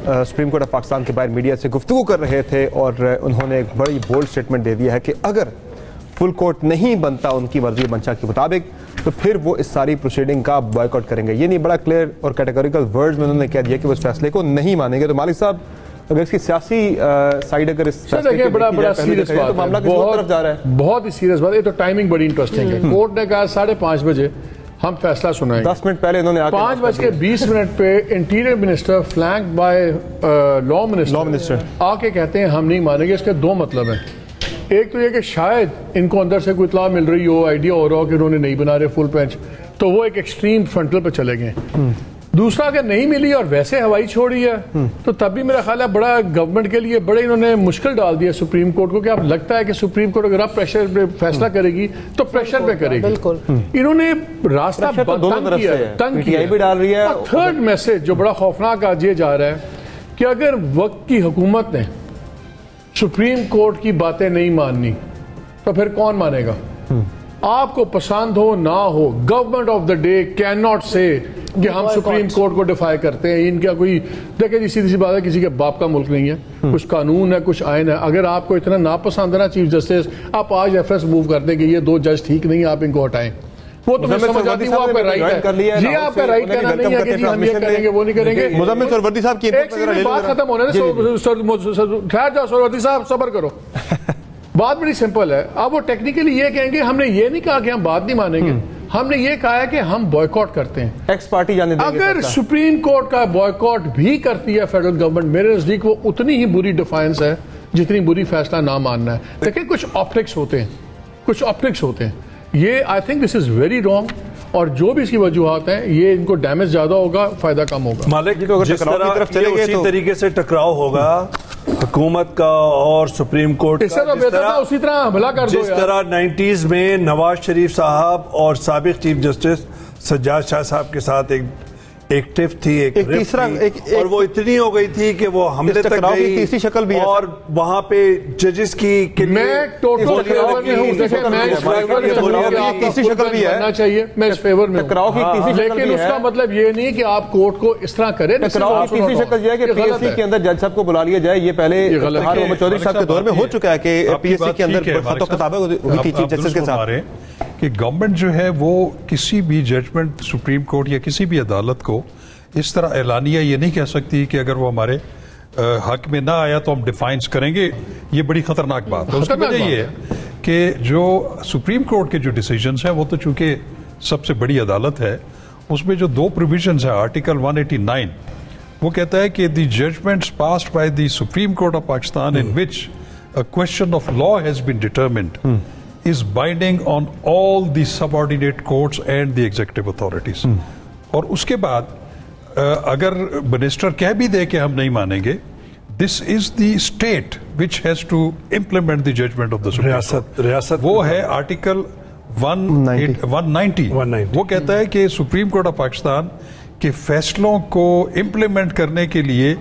Supreme court of Pakistan کے باہر media سے گفتگو کر رہے تھے اور انہوں نے ایک بڑی بولڈ سٹیٹمنٹ دے دیا ہے کہ اگر فل کورٹ نہیں بنتا ان کی مرضی منشا کے مطابق تو پھر وہ اس ساری پروسیڈنگ کا بائیک آؤٹ کریں گے. یہ نہیں بڑا کلیئر اور کیٹیگوریکل ورڈز میں انہوں نے کہہ دیا کہ وہ اس فیصلے کو نہیں مانیں گے. تو مالک صاحب اگر اس کی سیاسی سائیڈ اگر اس دیکھیں بڑا سیریس بات معاملہ کس طرف جا رہا ہے, بہت ہی سیریس بات. یہ تو ٹائمنگ بڑی انٹرسٹنگ ہے. کورٹ نے کہا 5:30 بجے ہم فیصلہ سنائیں گے. 10 منٹ پہلے انہوں نے 5:20 پہ interior minister flanked by law minister آ کے کہتے ہیں ہم نہیں مانیں گے. اس کے دو مطلب ہیں. ایک تو یہ کہ شاید ان کو اندر سے کوئی اطلاع مل رہی ہو, آئیڈیا ہو رہا ہو کہ انہوں نے نہیں بنا رہے فل بینچ, تو وہ ایک ایکسٹریم فرنٹل پہ چلے گئے. دوسرا اگر نہیں ملی اور ویسے ہوائی چھوڑی ہے تو تب بھی میرا خیال ہے بڑا گورنمنٹ کے لیے بڑے انہوں نے مشکل ڈال دیا سپریم کورٹ کو کہ اب لگتا ہے کہ سپریم کورٹ اگر آپ پریشر پہ فیصلہ کرے گی تو پریشر پہ کرے گی. انہوں نے راستہ تنگ کیا. تھرڈ میسج جو بڑا خوفناک آج یہ جا رہا ہے کہ اگر وقت کی حکومت نے سپریم کورٹ کی باتیں نہیں ماننی تو پھر کون مانے گا؟ آپ کو پسند ہو نہ ہو, government of the day can not say کہ ہم سپریم کورٹ کو ڈیفائی کرتے ہیں. ان کا کوئی دیکھیں جی سیدھی سی بات ہے, کسی کے باپ کا ملک نہیں ہے, کچھ قانون ہے, کچھ آئین ہے. اگر آپ کو اتنا ناپسند ہے نا چیف جسٹس, آپ آج ایفرس موو کر دیں کہ یہ 2 جج ٹھیک نہیں, آپ ان کو ہٹائیں. وہ تو میں سمجھ آتی ہوں آپ کا رائٹ ہے جی, آپ کا رائٹ کہنا نہیں ہے کہ جی ہم یہ کریں گے وہ نہیں کریں گے. مزمل سرورتی صاحب کی ایک بات ختم ہونے دیں. خیر جاؤ سرورتی صاحب صبر کرو. بات بڑی سمپل ہے. اب وہ ٹیکنیکلی یہ کہیں گے ہم نے یہ نہیں کہا کہ ہم بات نہیں مانیں گے, ہم نے یہ کہا ہے کہ ہم بوائیکاٹ کرتے ہیں. ایکس پارٹی جانے دیں گے. اگر سپریم کورٹ کا بوائیکاٹ بھی کرتی ہے فیڈرل گورنمنٹ, میرے نزدیک وہ اتنی ہی بری ڈیفائنس ہے جتنی بری فیصلہ نہ ماننا ہے. دیکھیں کچھ آپٹکس ہوتے ہیں, یہ I think this is very wrong. اور جو بھی اس کی وجوہات ہیں یہ ان کو ڈیمیج زیادہ ہوگا, فائدہ کم ہوگا. مالک جس طرح اسی طریقے سے ٹکراؤ ہوگا حکومت کا اور سپریم کورٹ کا, جس طرح 90s میں نواز شریف صاحب اور سابق چیف جسٹس سجاد شاہ صاحب کے ساتھ ایک ٹف تھی, ایک تیسرا, اور وہ اتنی ہو گئی تھی کہ وہ حملے تک گئی. تیسری شکل بھی ہے اور وہاں پہ ججز کی میں ٹوٹل فیور میں ہوں, تیسری شکل بھی ہے چاہیے, میں اس فیور میں ٹکراؤ کی تیسری شکل بھی ہے, لیکن اس کا مطلب یہ نہیں کہ آپ کورٹ کو اس طرح کریں. ٹکراؤ کی تیسری شکل یہ ہے کہ پی ایس سی کے اندر جج صاحب کو بلا لیا جائے. یہ پہلے محمد چودھری صاحب کے دور میں ہو چکا ہے کہ پی ایس سی کے اندر خط و کتابیں ہوئی تھی چیف جسٹس کے ساتھ. کہ گورنمنٹ جو ہے وہ کسی بھی ججمنٹ سپریم کورٹ یا کسی بھی عدالت کو اس طرح اعلانیہ یہ نہیں کہہ سکتی کہ اگر وہ ہمارے حق میں نہ آیا تو ہم ڈیفائنس کریں گے. یہ بڑی خطرناک بات ہے. اس کی وجہ یہ ہے کہ جو سپریم کورٹ کے جو ڈیسیجنز ہیں وہ تو چونکہ سب سے بڑی عدالت ہے, اس میں جو 2 پروویژنز ہیں, آرٹیکل 189 وہ کہتا ہے کہ the judgments passed by the supreme court of Pakistan in which a question of law has been determined is binding on all the subordinate courts and the executive authorities. اور اس کے بعد اگر منسٹر کہہ بھی دے کہ ہم نہیں مانیں گے, this is the state which has to implement the judgment of the supreme. ریاست وہ ہے آرٹیکل 190. وہ کہتا ہے کہ سپریم کورٹ آف پاکستان کے فیصلوں کو امپلیمنٹ کرنے کے لیے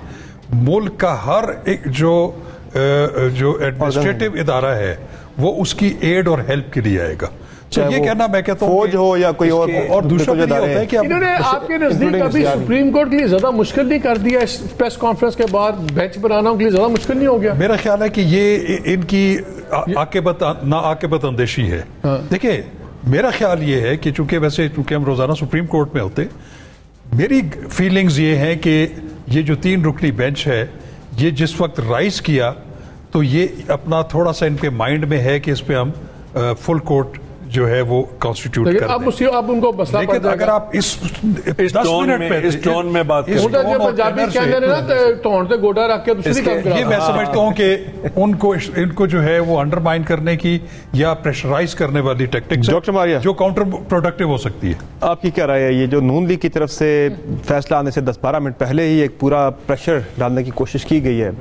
ملک کا ہر ایک جو ایڈمنسٹریٹو ادارہ ہے وہ اس کی ایڈ اور ہیلپ کے لیے آئے گا. یہ کہنا میں کہتا ہوں فوج ہو یا کوئی اور دوسرا یہ ہوتا ہے کہ انہوں نے آپ کے نزدیک ابھی سپریم کورٹ کے لیے زیادہ مشکل نہیں کر دیا اس پریس کانفرنس کے بعد بینچ بنانا کے لیے زیادہ مشکل نہیں ہو گیا؟ میرا خیال ہے کہ یہ ان کی عاقبت اندیشی ہے. دیکھیں میرا خیال یہ ہے کہ چونکہ ہم روزانہ سپریم کورٹ میں ہوتے, میری فیلنگز یہ ہیں کہ یہ جو 3 رکنی بینچ ہے یہ جس وقت رائز کیا تو یہ اپنا تھوڑا سا ان کے مائنڈ میں ہے کہ اس پہ ہم فل کورٹ جو ہے وہ کانسٹیٹیوٹ کر دیں. اب ان کو مسئلہ لیکن اگر آپ اس ٹون میں بات یہ میں سمجھتا ہوں کہ ان کو جو ہے وہ انڈرمائن کرنے کی یا پریشرائز کرنے والی ٹیکٹکس جو کاؤنٹر پروڈکٹیو ہو سکتی ہے. آپ کی کیا رائے ہے؟ یہ جو نون لیگ کی طرف سے فیصلہ آنے سے 10-12 منٹ پہلے ہی ایک پورا پریشر ڈالنے کی کوشش کی گئی ہے.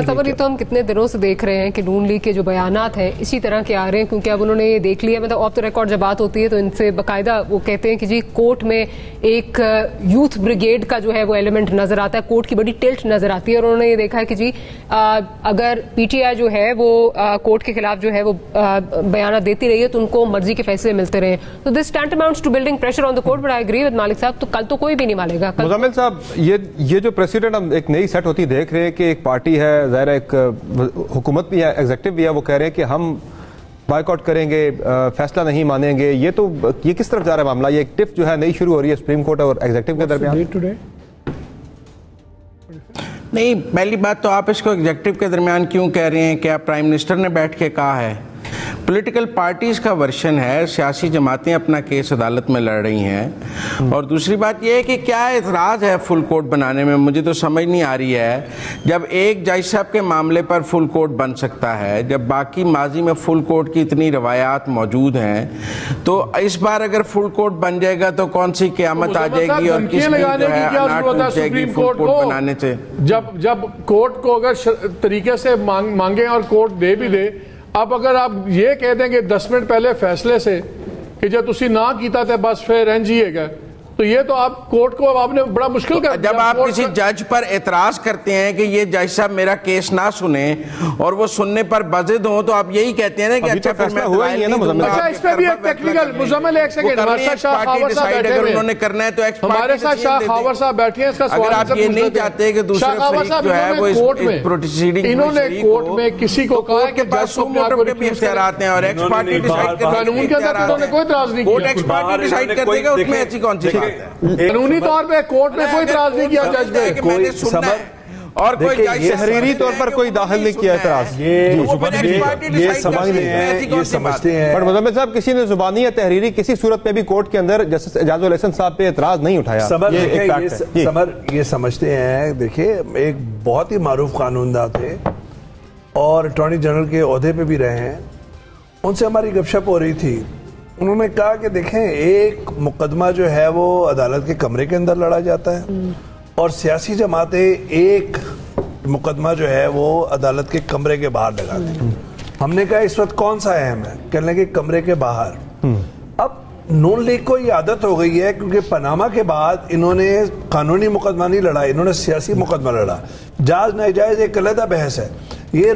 صبر, یہ تو ہم کتنے دنوں سے دیکھ رہے ہیں کہ نون لیگ کے جو بیانات ہیں اسی طرح کے آ رہے ہیں, کیونکہ اب انہوں نے یہ دیکھ لیا, مطلب آف دا ریکارڈ جب بات ہوتی ہے تو ان سے باقاعدہ وہ کہتے ہیں کہ جی کورٹ میں ایک یوتھ بریگیڈ کا جو ہے وہ ایلیمنٹ نظر آتا ہے, کورٹ کی بڑی ٹلٹ نظر آتی ہے, اور انہوں نے یہ دیکھا ہے کہ جی اگر پی ٹی آئی جو ہے وہ کورٹ کے خلاف جو ہے وہ بیانات دیتی رہی ہے تو ان کو مرضی کے فیصلے ملتے رہے. تو this tantamounts to building pressure on the court, but I agree with Malik sahib, تو کل تو کوئی بھی نہیں مانے گا. مزمل صاحب, یہ جو پریسیڈنٹ ہم ایک نئی سیٹ ہوتی دیکھ رہے ہیں کہ ایک پارٹی ہے, ظاہر ایک حکومت بھی ہے, ایگزیکٹو بھی ہے, وہ کہہ رہے ہیں کہ ہم بائیک آؤٹ کریں گے, فیصلہ نہیں مانیں گے. یہ کس طرف جا رہا ہے معاملہ؟ یہ ایک ٹف جو ہے نئی شروع ہو رہی ہے سپریم کورٹ اور ایگزیکٹو کے درمیان. نہیں, پہلی بات تو آپ اس کو ایگزیکٹو کے درمیان کیوں کہہ رہے ہیں؟ کیا پرائم منسٹر نے بیٹھ کے کہا ہے؟ پولیٹیکل پارٹیز کا ورشن ہے, سیاسی جماعتیں اپنا کیس عدالت میں لڑ رہی ہیں. اور دوسری بات یہ ہے کہ کیا اعتراض ہے فل کورٹ بنانے میں, مجھے تو سمجھ نہیں آ رہی ہے. جب ایک جج صاحب کے معاملے پر فل کورٹ بن سکتا ہے, جب باقی ماضی میں فل کورٹ کی اتنی روایات موجود ہیں, تو اس بار اگر فل کورٹ بن جائے گا تو کون سی قیامت آ جائے گی اور کس کی جو ہے اناٹ ٹوٹ جائے گی فل کورٹ بنانے سے. جب کورٹ کو اگر طریقے سے مانگیں اور کورٹ دے بھی دے, اب اگر آپ یہ کہہ دیں کہ 10 منٹ پہلے فیصلے سے کہ جب تسی نہ کیتا تھے بس پھر رینجیے گا, تو یہ تو آپ کورٹ کو آپ نے بڑا مشکل کر دیا. جب آپ کسی جج پر اعتراض کرتے ہیں کہ یہ جج صاحب میرا کیس نہ سنیں اور وہ سننے پر بضد ہوں, تو آپ یہی کہتے ہیں نا کہ اچھا فیصلہ ہوا ہی ہے نا. اچھا, اس پہ بھی ایک ٹیکنیکل مزمل ایک سیکنڈ, ہمارے ساتھ شاہ خاور صاحب بیٹھے ہیں, انہوں نے کرنا ہے تو ہمارے ساتھ شاہ خاور صاحب بیٹھے ہیں. اس کا سوال اگر آپ یہ نہیں چاہتے کہ دوسرے فریق جو ہے وہ اس پروسیڈنگ انہوں نے کورٹ میں کسی کو کہا کہ جج کو کے بھی اختیارات ہیں اور ایکس پارٹی ڈیسائیڈ کرنے قانون کے اندر انہوں نے کوئی اعتراض نہیں کورٹ ایکس پارٹی ڈیسائیڈ کر دے گا, اس میں ایسی کون سی بات ہے؟ قانونی طور پہ کورٹ نے کوئی اعتراض نہیں کیا جج نے, کوئی سمجھ اور کوئی تحریری طور پر کوئی داخل نہیں کیا اعتراض. یہ سمجھتے ہیں. بٹ مزمل صاحب, کسی نے زبانی یا تحریری کسی صورت میں بھی کورٹ کے اندر جسٹس اعجاز الاحسن صاحب پہ اعتراض نہیں اٹھایا. سمر یہ سمجھتے ہیں, دیکھیں ایک بہت ہی معروف قانون داں تھے اور اٹارنی جنرل کے عہدے پہ بھی رہے ہیں, ان سے ہماری گپ شپ ہو رہی تھی. انہوں نے کہا کہ دیکھیں ایک مقدمہ جو ہے وہ عدالت کے کمرے کے اندر لڑا جاتا ہے اور سیاسی جماعتیں ایک مقدمہ جو ہے وہ عدالت کے کمرے کے باہر لگاتے ہیں. ہم نے کہا اس وقت کون سا اہم ہے؟ کہنے لگے کمرے کے باہر. اب نون لیگ کو یہ عادت ہو گئی ہے کیونکہ پاناما کے بعد انہوں نے قانونی مقدمہ نہیں لڑا, انہوں نے سیاسی مقدمہ لڑا. جائز ناجائز ایک علیحدہ بحث ہے. یہ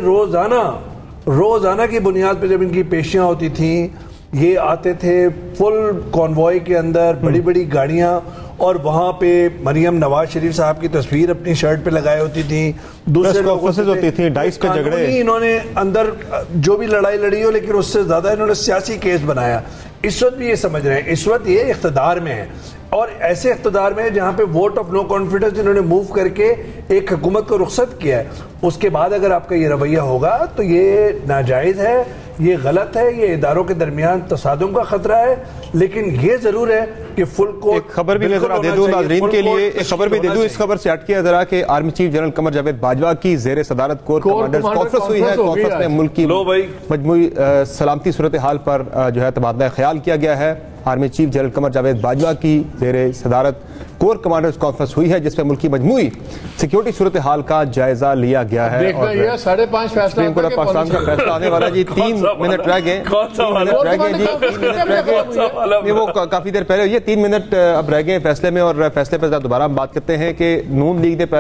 روزانہ کی بنیاد پہ جب ان کی پیشیاں ہوتی تھیں, یہ آتے تھے فل کانوائے کے اندر, بڑی بڑی گاڑیاں, اور وہاں پہ مریم نواز شریف صاحب کی تصویر اپنی شرٹ پہ لگائے ہوتی تھی, دوسرے کانفرنسز ہوتی تھی, ڈائس پہ جھگڑے. انہوں نے اندر جو بھی لڑائی لڑی ہو, لیکن اس سے زیادہ انہوں نے سیاسی کیس بنایا. اس وقت بھی یہ سمجھ رہے ہیں, اس وقت یہ اقتدار میں ہے, اور ایسے اقتدار میں جہاں پہ ووٹ آف نو کانفیڈنس انہوں نے موو کر کے ایک حکومت کو رخصت کیا ہے. اس کے بعد اگر آپ کا یہ رویہ ہوگا تو یہ ناجائز ہے, یہ غلط ہے, یہ اداروں کے درمیان تصادم کا خطرہ ہے. لیکن یہ ضرور ہے کہ فل کورٹ. ایک خبر بھی میں ذرا دے دوں ناظرین کے لیے, ایک خبر بھی دے دوں, اس خبر سے ہٹ کیا ذرا کہ army chief general Qamar Javed Bajwa کی زیر صدارت کور کمانڈرز کانفرنس ہوئی ہے. کانفرنس میں ملک کی مجموعی سلامتی صورتحال پر جو ہے تبادلہ خیال کیا گیا ہے. Army chief general Qamar Javed Bajwa کی زیر صدارت کور کمانڈرز کانفرنس ہوئی ہے, جس میں ملک کی مجموعی سیکیورٹی صورتحال کا جائزہ لیا گیا ہے. اور سپریم کورٹ آف پاکستان کا فیصلہ آنے والا جی. 3 منٹ رہ گئے, وہ کافی دیر پہلے, یہ 3 منٹ اب رہ گئے فیصلے میں, اور فیصلے پر دوبارہ ہم بات کرتے ہیں کہ نون لیگ نے پہلے